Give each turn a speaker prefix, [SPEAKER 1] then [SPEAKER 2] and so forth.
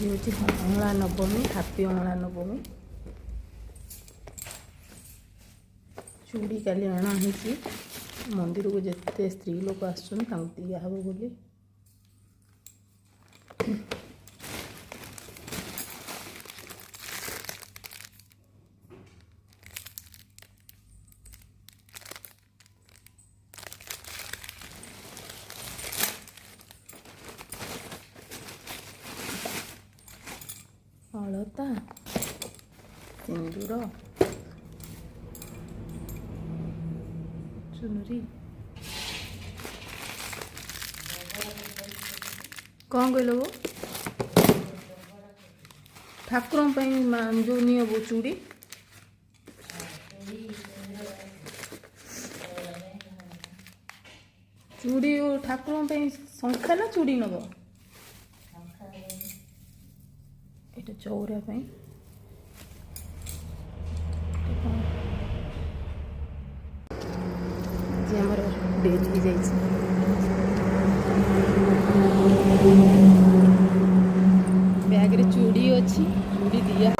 [SPEAKER 1] आज हूँ अंगला नवमी हापी अंगला नवमी चूड़ी काली अणाही मंदिर को जिते स्त्री लोक आसुन दिया हम बोली अलता सिंदूर चुनरी कौन कहल वो ठाकुर जो नहीं वो चूड़ी चूड़ी ठाकुर शंखा ना चूड़ी नब ये चौरा आज आम डेरी जा बैग रे चूड़ी अच्छी चूड़ी दिया